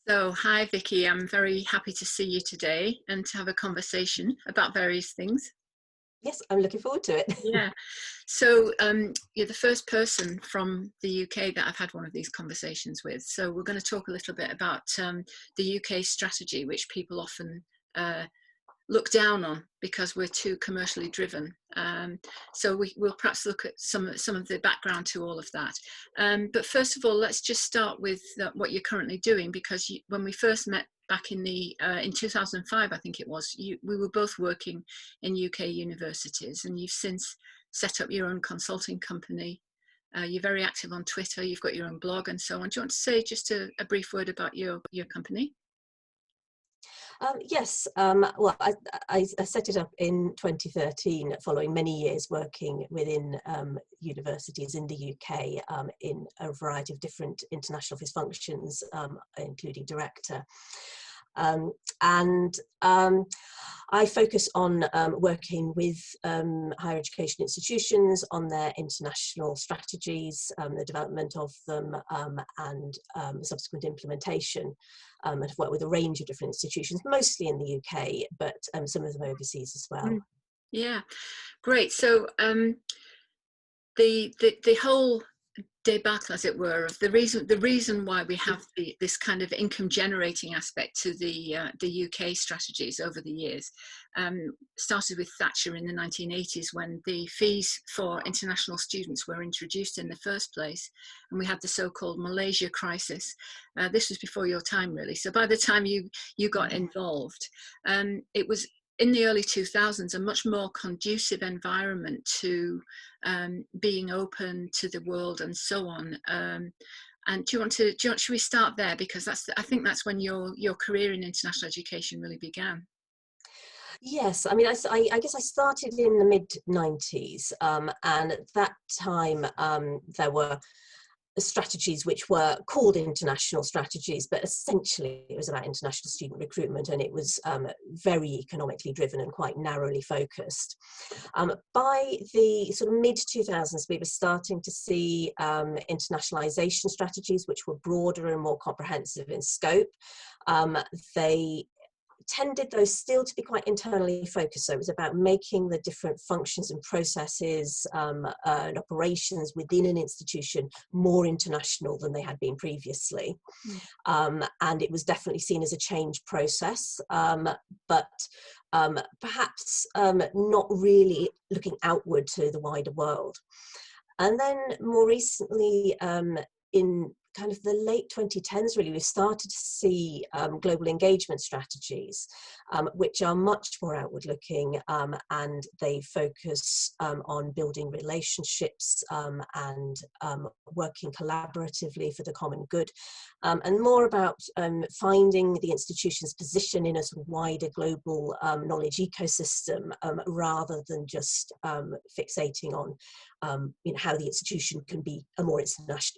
So, hi Vicky, I'm very happy to see you today and to have a conversation about various things. Yes, I'm looking forward to it. Yeah, so you're the first person from the UK that I've had one of these conversations with. So, we're going to talk a little bit about the UK strategy, which people often uh, look down on because we're too commercially driven. So we'll perhaps look at some of the background to all of that. But first of all, let's just start with what you're currently doing, because when we first met back in 2005, I think it was, we were both working in UK universities, and you've since set up your own consulting company. You're very active on Twitter, you've got your own blog and so on. Do you want to say just a brief word about your company? Yes, well, I set it up in 2013 following many years working within universities in the UK in a variety of different international office functions, including director. And I focus on working with higher education institutions on their international strategies, the development of them, and subsequent implementation. And I've worked with a range of different institutions, mostly in the UK, but some of them overseas as well. Yeah, great. So the whole debacle, as it were, of the reason why we have this kind of income generating aspect to the UK strategies over the years started with Thatcher in the 1980s, when the fees for international students were introduced in the first place, and we had the so-called Malaysia crisis. This was before your time, really. So by the time you got involved, it was in the early 2000s a much more conducive environment to being open to the world and so on. And should we start there, because I think that's when your career in international education really began. Yes, I mean, I guess I started in the mid-90s, and at that time there were strategies which were called international strategies, but essentially it was about international student recruitment, and it was very economically driven and quite narrowly focused. By the sort of mid-2000s, we were starting to see internationalization strategies which were broader and more comprehensive in scope. They tended, though, still to be quite internally focused. So it was about making the different functions and processes and operations within an institution more international than they had been previously. And it was definitely seen as a change process, but perhaps not really looking outward to the wider world. And then more recently, in kind of the late 2010s, really, we started to see global engagement strategies, which are much more outward looking, and they focus on building relationships and working collaboratively for the common good, and more about finding the institution's position in a sort of wider global knowledge ecosystem, rather than just fixating on how the institution can be a more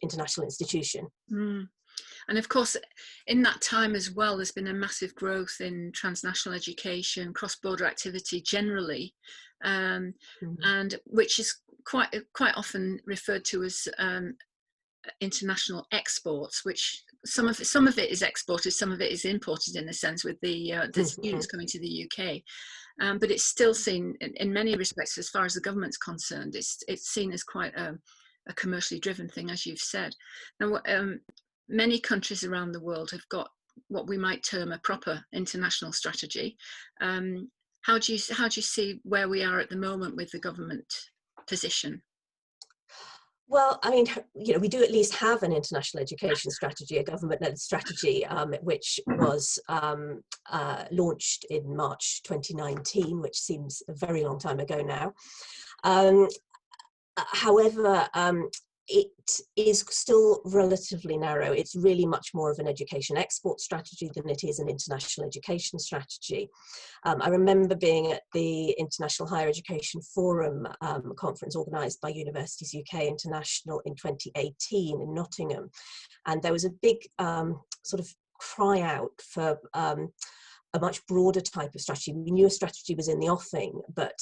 international institution. And of course, in that time as well, there's been a massive growth in transnational education, cross-border activity generally, and which is quite often referred to as international exports, which some of it is exported, some of it is imported, in a sense, with the students coming to the UK. But it's still seen, in many respects, as far as the government's concerned, it's seen as quite a commercially driven thing, as you've said. Now, many countries around the world have got what we might term a proper international strategy. How do you see where we are at the moment with the government position? Well, I mean, we do at least have an international education strategy, a government-led strategy, which was launched in March 2019, which seems a very long time ago now. However, it is still relatively narrow. It's really much more of an education export strategy than it is an international education strategy. I remember being at the International Higher Education Forum conference organised by Universities UK International in 2018 in Nottingham, and there was a big sort of cry out for a much broader type of strategy. We knew a strategy was in the offing, but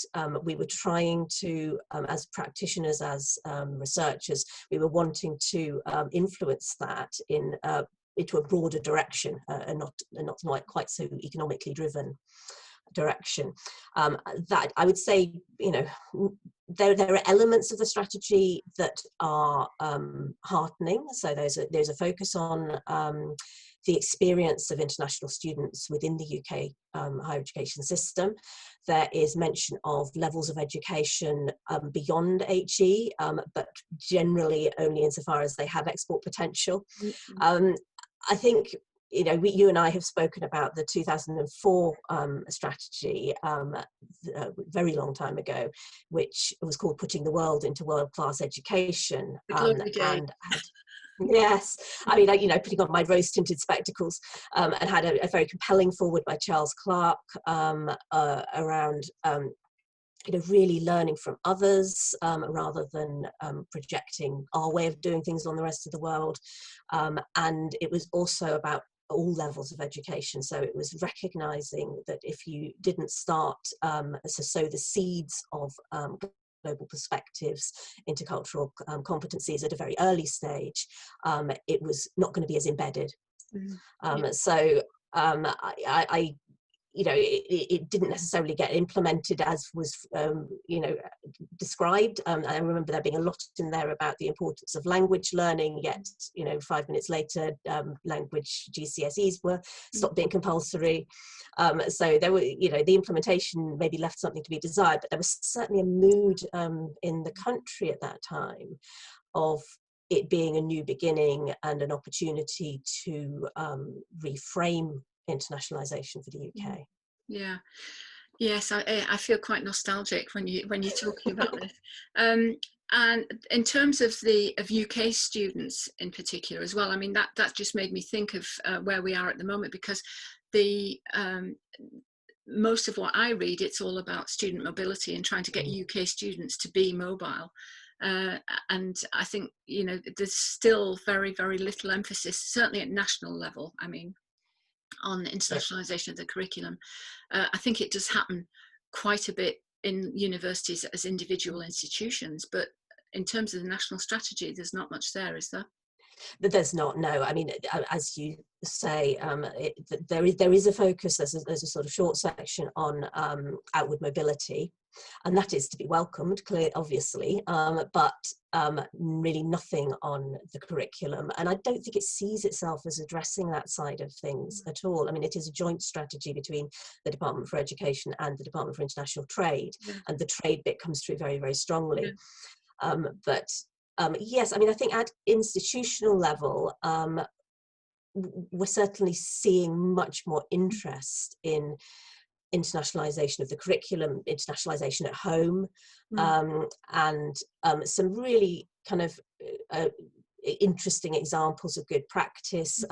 we were trying to, as practitioners, as researchers, we were wanting to influence that in into a broader direction, and not quite so economically driven direction. That I would say, you know, there are elements of the strategy that are heartening. So there's a focus on the experience of international students within the UK higher education system. There is mention of levels of education beyond HE, but generally only insofar as they have export potential. I think, you know, you and I have spoken about the 2004 strategy a very long time ago, which was called Putting the World into World-Class Education. The glory days. And yes, I mean, you know, putting on my rose-tinted spectacles, and had a very compelling forward by Charles Clarke around you know, really learning from others rather than projecting our way of doing things on the rest of the world. And it was also about all levels of education. So it was recognizing that if you didn't start to sow the seeds of global perspectives, intercultural competencies at a very early stage, it was not going to be as embedded. So I you know, it didn't necessarily get implemented as was, you know, described. I remember there being a lot in there about the importance of language learning, yet, you know, 5 minutes later, language GCSEs were stopped being compulsory. So there were, you know, the implementation maybe left something to be desired, but there was certainly a mood in the country at that time of it being a new beginning and an opportunity to reframe internationalization for the UK. Yeah, yes, I feel quite nostalgic when you're talking about this. And in terms of UK students in particular as well, I mean that just made me think of where we are at the moment, because the most of what I read, it's all about student mobility and trying to get UK students to be mobile. And I think, you know, there's still very, very little emphasis, certainly at national level, I mean, on internationalization of the curriculum. I think it does happen quite a bit in universities as individual institutions, but in terms of the national strategy, there's not much there, is there? There's not, no. I mean, as you say, there is a focus. There's a sort of short section on outward mobility, and that is to be welcomed, clearly, obviously, but really nothing on the curriculum. And I don't think it sees itself as addressing that side of things at all. I mean, it is a joint strategy between the Department for Education and the Department for International Trade, and the trade bit comes through very, very strongly. But yes, I mean, I think at institutional level, we're certainly seeing much more interest in internationalization of the curriculum, internationalization at home, and some really kind of interesting examples of good practice.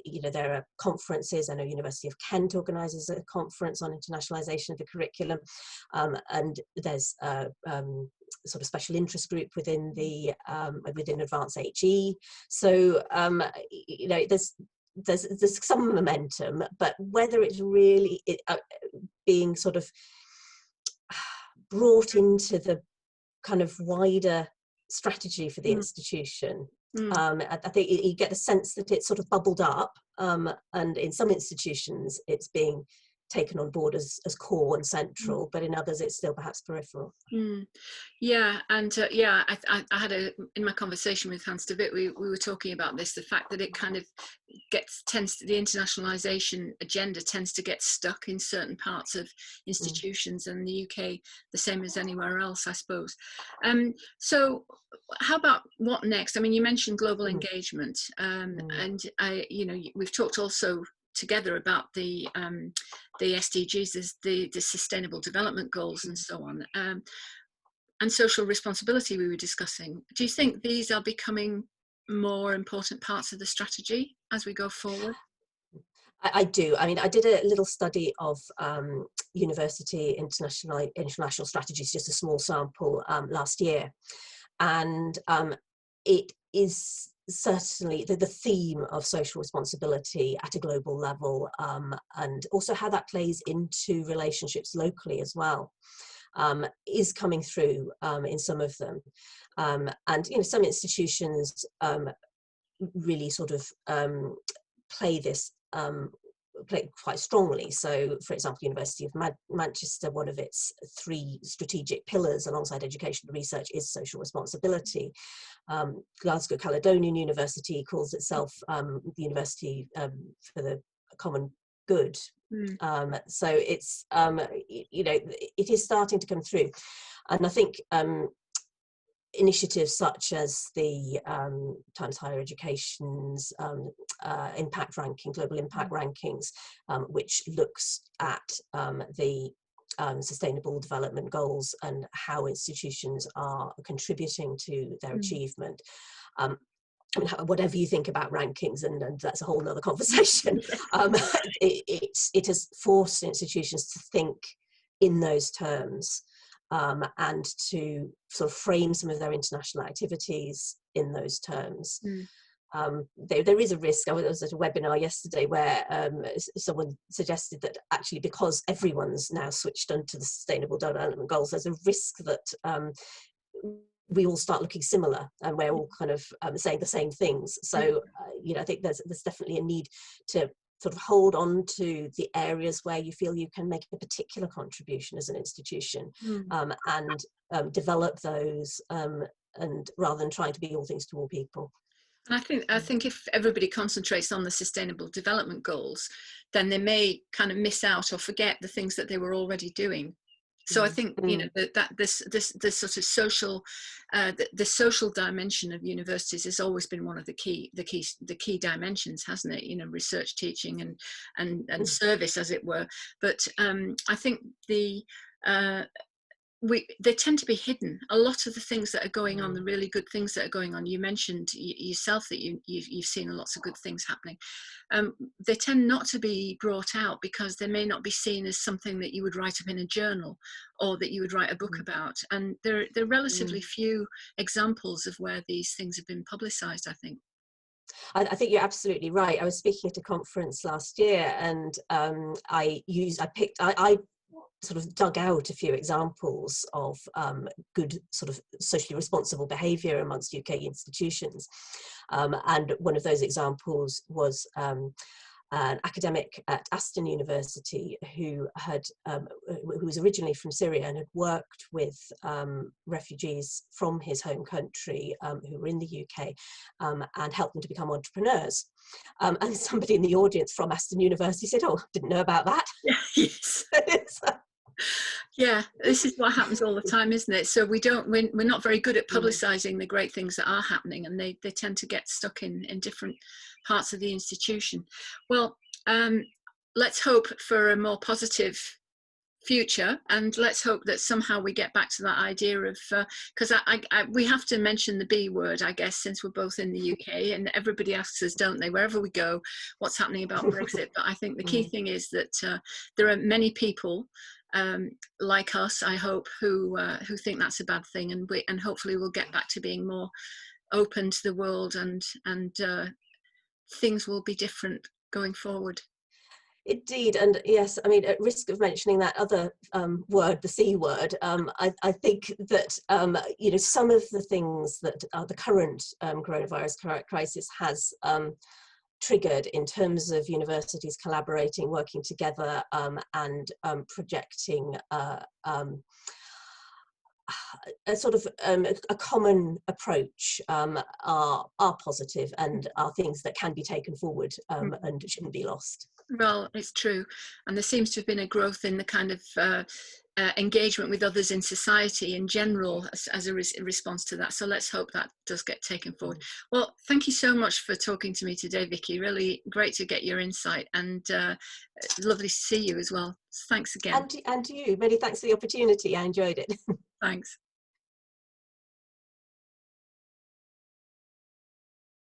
You know, there are conferences. I know University of Kent organises a conference on internationalisation of the curriculum, and there's a sort of special interest group within the within Advanced HE. So you know, there's some momentum, but whether it's really being sort of brought into the kind of wider strategy for the institution. I think you get the sense that it's sort of bubbled up, and in some institutions it's being taken on board as core and central, but in others it's still perhaps peripheral. Yeah, and yeah, I had in my conversation with Hans de Witt, we were talking about this, the fact that it kind of the internationalization agenda tends to get stuck in certain parts of institutions, and the UK the same as anywhere else, I suppose. So how about what next? I mean, you mentioned global engagement, and you know, we've talked also together about the SDGs, the Sustainable Development Goals, and so on, and social responsibility we were discussing. Do you think these are becoming more important parts of the strategy as we go forward? I do. I mean, I did a little study of university international strategies, just a small sample last year, and it is certainly the theme of social responsibility at a global level, and also how that plays into relationships locally as well, is coming through in some of them. And you know, some institutions really sort of play this play quite strongly. So, for example, University of Manchester, one of its 3 strategic pillars alongside education and research is social responsibility. Glasgow Caledonian University calls itself the University for the Common Good. So it's, you know, it is starting to come through. And I think initiatives such as the Times Higher Education's impact ranking, global impact rankings, which looks at the sustainable development goals and how institutions are contributing to their achievement. I mean, whatever you think about rankings, and that's a whole nother conversation, it has forced institutions to think in those terms. And to sort of frame some of their international activities in those terms. There is a risk. I was at a webinar yesterday where someone suggested that actually, because everyone's now switched onto the Sustainable Development Goals, there's a risk that we all start looking similar, and we're all kind of saying the same things. So, you know, I think there's definitely a need to sort of hold on to the areas where you feel you can make a particular contribution as an institution, and develop those, and rather than trying to be all things to all people. And I think if everybody concentrates on the Sustainable Development Goals, then they may kind of miss out or forget the things that they were already doing. So I think, you know, that this sort of social, the social dimension of universities has always been one of the key dimensions, hasn't it? You know, research, teaching, and service, as it were. But I think they tend to be hidden. A lot of the things that are going on, the really good things that are going on, you mentioned yourself that you've seen lots of good things happening. They tend not to be brought out because they may not be seen as something that you would write up in a journal or that you would write a book about. And there are relatively few examples of where these things have been publicised, I think. I think you're absolutely right. I was speaking at a conference last year, and I sort of dug out a few examples of good sort of socially responsible behaviour amongst UK institutions. And one of those examples was an academic at Aston University who was originally from Syria and had worked with refugees from his home country who were in the UK, and helped them to become entrepreneurs. And somebody in the audience from Aston University said, "Oh, didn't know about that." Yes. Yeah, this is what happens all the time, isn't it? So we're not very good at publicising the great things that are happening, and they tend to get stuck in different parts of the institution. Well, let's hope for a more positive future, and let's hope that somehow we get back to that idea of, because we have to mention the B word, I guess, since we're both in the UK, and everybody asks us, don't they, wherever we go, what's happening about Brexit. But I think the key thing is that there are many people like us, I hope, who think that's a bad thing, and hopefully we'll get back to being more open to the world, and things will be different going forward. Indeed, and yes, I mean, at risk of mentioning that other word, the C word, I think that you know, some of the things that the current coronavirus crisis has triggered in terms of universities collaborating, working together, and projecting a sort of a common approach, are positive, and are things that can be taken forward, and shouldn't be lost. Well, it's true, and there seems to have been a growth in the kind of engagement with others in society in general as a response to that. So let's hope that does get taken forward. Well, thank you so much for talking to me today, Vicky. Really great to get your insight, and lovely to see you as well. Thanks again. And you, many thanks for the opportunity. I enjoyed it. Thanks.